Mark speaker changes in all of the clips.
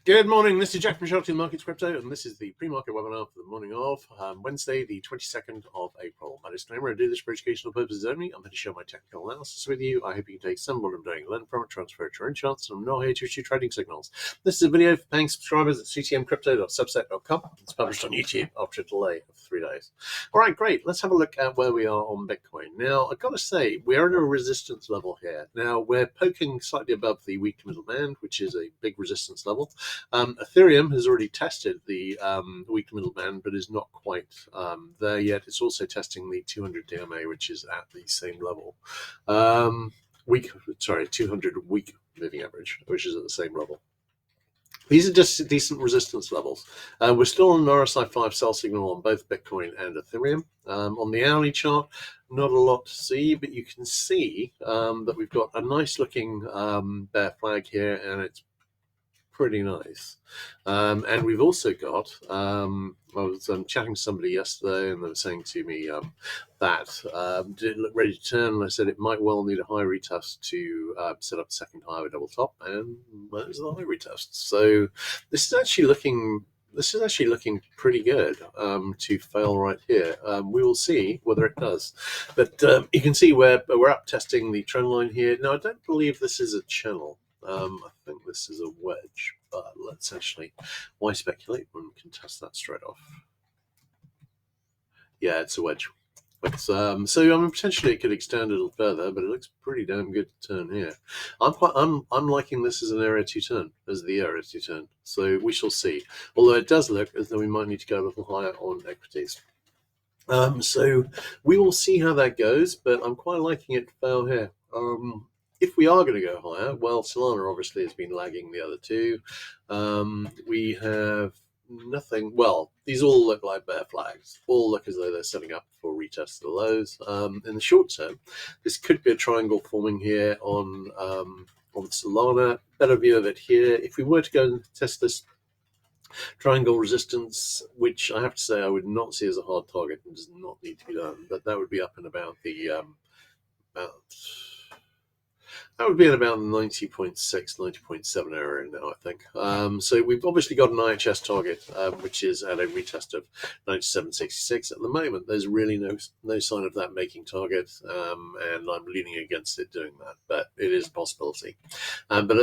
Speaker 1: Good morning, this is Jack from Sharpton Markets Crypto, and this is the pre-market webinar for the morning of Wednesday, the 22nd of April. My disclaimer, I do this for educational purposes only. I'm here to share my technical analysis with you. I hope you can take some of what I'm doing, learn from it, transfer it to your own charts, and I'm not here to issue trading signals. This is a video for paying subscribers at ctmcrypto.substack.com. It's published on YouTube after a delay of 3 days. All right, great. Let's have a look at where we are on Bitcoin. Now, I've got to say, we're at a resistance level here. Now, we're poking slightly above the weak to middle band, which is a big resistance level. Ethereum has already tested the weak to middle band, but is not quite there yet. It's also testing the 200 DMA, which is at the same level. 200 week moving average, which is at the same level. These are just decent resistance levels. We're still on an RSI 5 sell signal on both Bitcoin and Ethereum. On the hourly chart, not a lot to see, but you can see that we've got a nice looking bear flag here, and it's pretty nice. And we've also got, I was chatting to somebody yesterday, and they were saying to me that did it look ready to turn? And I said it might well need a high retest to set up a second high with double top, and there's the high retest. So this is actually looking pretty good to fail right here. We will see whether it does. But you can see we're up testing the trend line here. Now, I don't believe this is a channel. I think this is a wedge, but let's actually, why speculate when we can test that straight off? Yeah, it's a wedge. But, so potentially it could extend a little further, but it looks pretty damn good to turn here. I'm liking this as an area to turn, as the area to turn. So we shall see. Although it does look as though we might need to go a little higher on equities. So we will see how that goes, but I'm quite liking it to fail here. If we are going to go higher, well, Solana obviously has been lagging the other two. We have nothing. Well, these all look like bear flags. All look as though they're setting up for retest of the lows. In the short term, this could be a triangle forming here on Solana. Better view of it here. If we were to go and test this triangle resistance, which I have to say I would not see as a hard target and does not need to be done, but that would be up and about the that would be at about 90.6, 90.7 area now, I think. So we've obviously got an IHS target, which is at a retest of 97.66. At the moment, there's really no sign of that making target, and I'm leaning against it doing that, but it is a possibility. But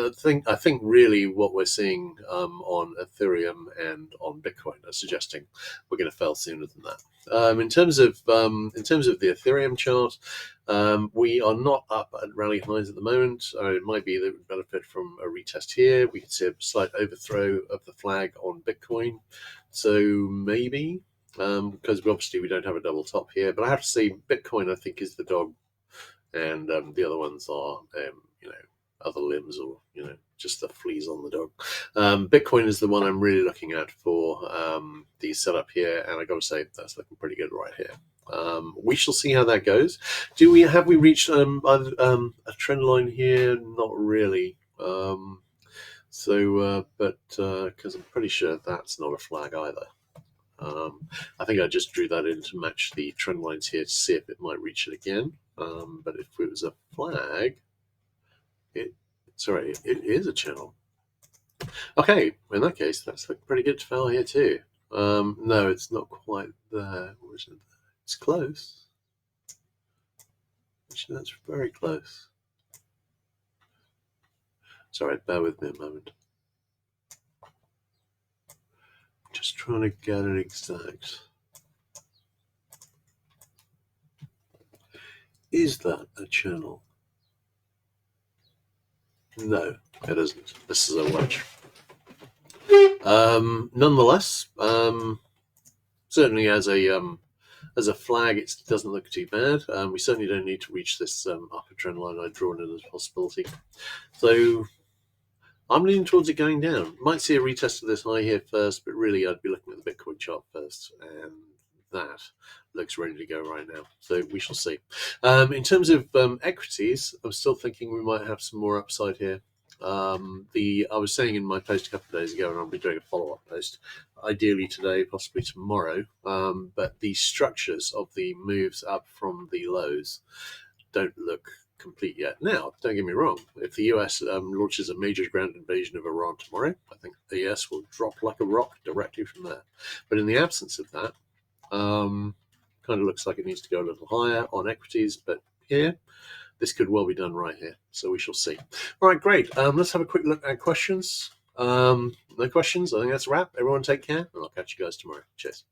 Speaker 1: I think really what we're seeing on Ethereum and on Bitcoin are suggesting we're going to fail sooner than that. In terms of the Ethereum chart, we are not up at rally highs at the moment. It might be that we benefit from a retest here. We could see a slight overthrow of the flag on Bitcoin. So maybe, because obviously we don't have a double top here. But I have to say, Bitcoin, I think, is the dog, and the other ones are, other limbs, or just the fleas on the dog. Bitcoin is the one I'm really looking at for the setup here, and I got to say that's looking pretty good right here. We shall see how that goes. Have we reached a trend line here? Not really. But because I'm pretty sure that's not a flag either. I think I just drew that in to match the trend lines here to see if it might reach it again. But if it was a flag, it is a channel. Okay, in that case, that's looking pretty good to fail here too. No, it's not quite there. It's close. Actually, that's very close. Sorry, bear with me a moment. Just trying to get it exact. Is that a channel? No, it isn't. This is a wedge. Nonetheless, certainly as a flag, it doesn't look too bad. We certainly don't need to reach this upper trend line I've drawn in as a possibility. So I'm leaning towards it going down. Might see a retest of this high here first, but really I'd be looking at the Bitcoin chart first, and that looks ready to go right now. So we shall see. In terms of equities, I'm still thinking we might have some more upside here. I was saying in my post a couple of days ago, and I'll be doing a follow-up post, ideally today, possibly tomorrow, but the structures of the moves up from the lows don't look complete yet. Now, don't get me wrong. If the US launches a major ground invasion of Iran tomorrow, I think the US will drop like a rock directly from there. But in the absence of that, kind of looks like it needs to go a little higher on equities. But here, this could well be done right here. So we shall see. All right, great. Let's have a quick look at questions. No questions. I think that's a wrap. Everyone take care, and I'll catch you guys tomorrow. Cheers.